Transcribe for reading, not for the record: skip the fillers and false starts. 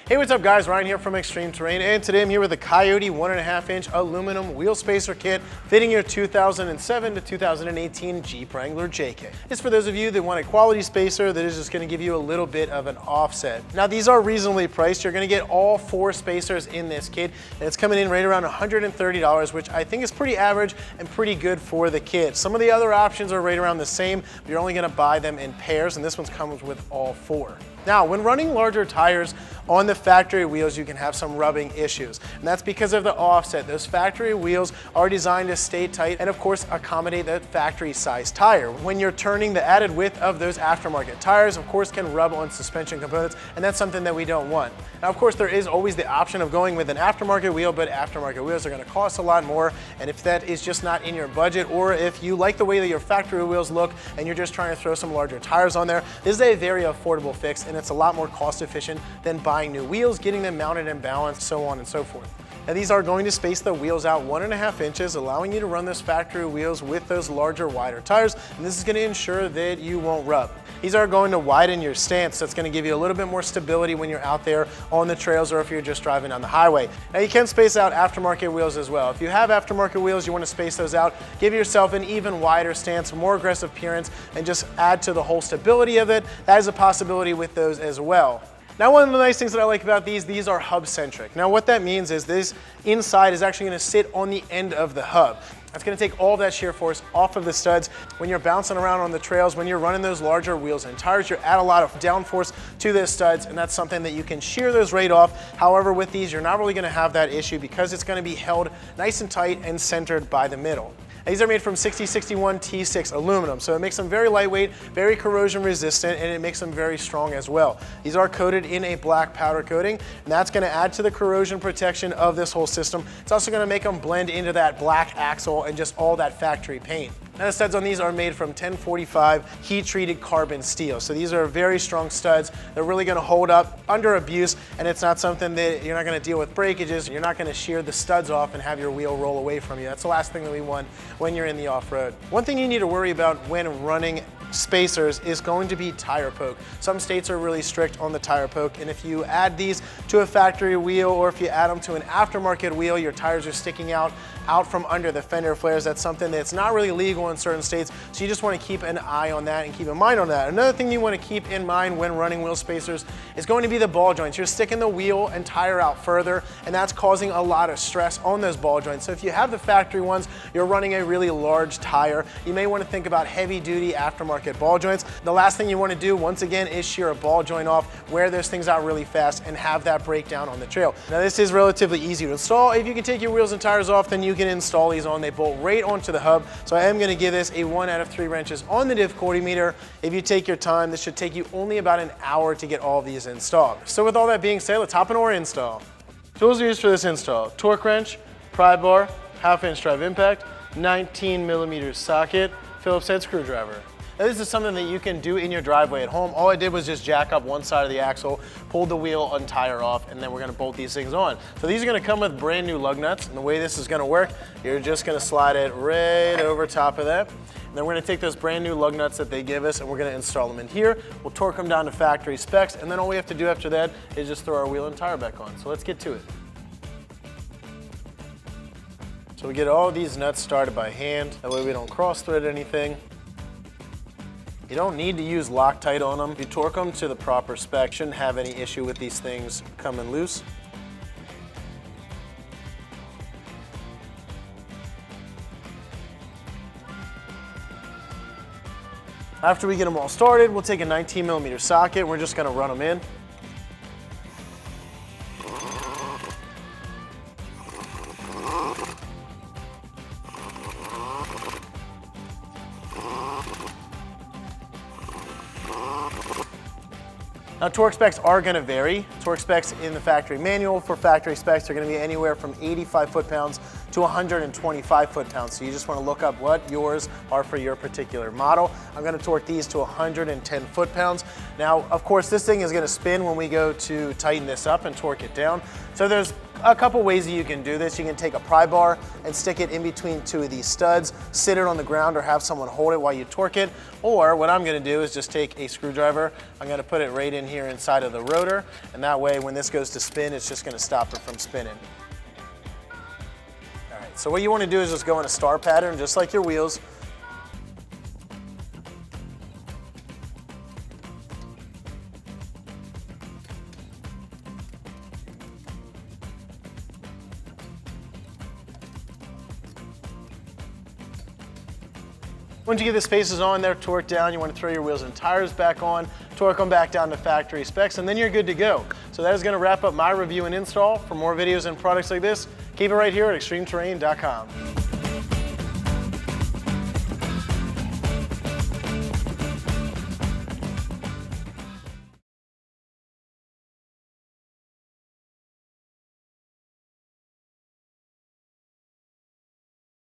Hey, what's up guys, Ryan here from Extreme Terrain, and today I'm here with a Coyote 1.5-inch aluminum wheel spacer kit fitting your 2007 to 2018 Jeep Wrangler JL. It's for those of you that want a quality spacer that is just going to give you a little bit of an offset. Now these are reasonably priced. You're going to get all 4 spacers in this kit, and it's coming in right around $130, which I think is pretty average and pretty good for the kit. Some of the other options are right around the same, but you're only going to buy them in pairs, and this one comes with all 4. Now, when running larger tires on the factory wheels, you can have some rubbing issues, and that's because of the offset. Those factory wheels are designed to stay tight and of course accommodate that factory size tire. When you're turning, the added width of those aftermarket tires of course can rub on suspension components, and that's something that we don't want. Now of course there is always the option of going with an aftermarket wheel, but aftermarket wheels are going to cost a lot more, and if that is just not in your budget, or if you like the way that your factory wheels look and you're just trying to throw some larger tires on there, this is a very affordable fix, and it's a lot more cost efficient than buying new wheels, getting them mounted and balanced, so on and so forth. Now these are going to space the wheels out 1.5 inches, allowing you to run those factory wheels with those larger, wider tires, and this is going to ensure that you won't rub. These are going to widen your stance, so it's going to give you a little bit more stability when you're out there on the trails or if you're just driving on the highway. Now you can space out aftermarket wheels as well. If you have aftermarket wheels, you want to space those out, give yourself an even wider stance, more aggressive appearance, and just add to the whole stability of it. That is a possibility with those as well. Now one of the nice things that I like about these are hub-centric. Now what that means is this inside is actually going to sit on the end of the hub. That's going to take all that shear force off of the studs. When you're bouncing around on the trails, when you're running those larger wheels and tires, you're add a lot of downforce to the studs, and that's something that you can shear those right off. However, with these, you're not really going to have that issue because it's going to be held nice and tight and centered by the middle. These are made from 6061 T6 aluminum, so it makes them very lightweight, very corrosion resistant, and it makes them very strong as well. These are coated in a black powder coating, and that's going to add to the corrosion protection of this whole system. It's also going to make them blend into that black axle and just all that factory paint. Now the studs on these are made from 1045 heat-treated carbon steel. So these are very strong studs. They're really going to hold up under abuse, and it's not something that you're not going to deal with breakages. You're not going to shear the studs off and have your wheel roll away from you. That's the last thing that we want when you're in the off-road. One thing you need to worry about when running spacers is going to be tire poke. Some states are really strict on the tire poke, and if you add these to a factory wheel or if you add them to an aftermarket wheel, your tires are sticking out from under the fender flares. That's something that's not really legal in certain states, so you just want to keep an eye on that and keep a mind on that. Another thing you want to keep in mind when running wheel spacers is going to be the ball joints. You're sticking the wheel and tire out further, and that's causing a lot of stress on those ball joints. So if you have the factory ones, you're running a really large tire, you may want to think about heavy duty aftermarket ball joints. The last thing you want to do, once again, is shear a ball joint off, wear those things out really fast, and have that breakdown on the trail. Now this is relatively easy to install. If you can take your wheels and tires off, then you can install these on. They bolt right onto the hub. So I am going to give this a 1 out of 3 wrenches on the difficulty meter. If you take your time, this should take you only about an hour to get all of these installed. So with all that being said, let's hop into our install. Tools used for this install: torque wrench, pry bar, 1/2-inch drive impact, 19mm socket, Phillips head screwdriver. Now this is something that you can do in your driveway at home. All I did was just jack up one side of the axle, pulled the wheel and tire off, and then we're going to bolt these things on. So these are going to come with brand new lug nuts, and the way this is going to work, you're just going to slide it right over top of that. And then we're going to take those brand new lug nuts that they give us, and we're going to install them in here. We'll torque them down to factory specs, and then all we have to do after that is just throw our wheel and tire back on. So let's get to it. So we get all of these nuts started by hand, that way we don't cross thread anything. You don't need to use Loctite on them. If you torque them to the proper spec, shouldn't have any issue with these things coming loose. After we get them all started, we'll take a 19mm socket. We're just going to run them in. Now torque specs are going to vary. Torque specs in the factory manual for factory specs are going to be anywhere from 85 foot-pounds to 125 foot-pounds. So you just want to look up what yours are for your particular model. I'm going to torque these to 110 foot-pounds. Now, of course, this thing is going to spin when we go to tighten this up and torque it down. So there's A couple ways that you can do this. You can take a pry bar and stick it in between two of these studs, sit it on the ground or have someone hold it while you torque it. Or what I'm gonna do is just take a screwdriver, I'm gonna put it right in here inside of the rotor, and that way when this goes to spin, it's just gonna stop it from spinning. All right, so what you wanna do is just go in a star pattern, just like your wheels. Once you get the spaces on there, torque down, you want to throw your wheels and tires back on, torque them back down to factory specs, and then you're good to go. So that is going to wrap up my review and install. For more videos and products like this, keep it right here at ExtremeTerrain.com.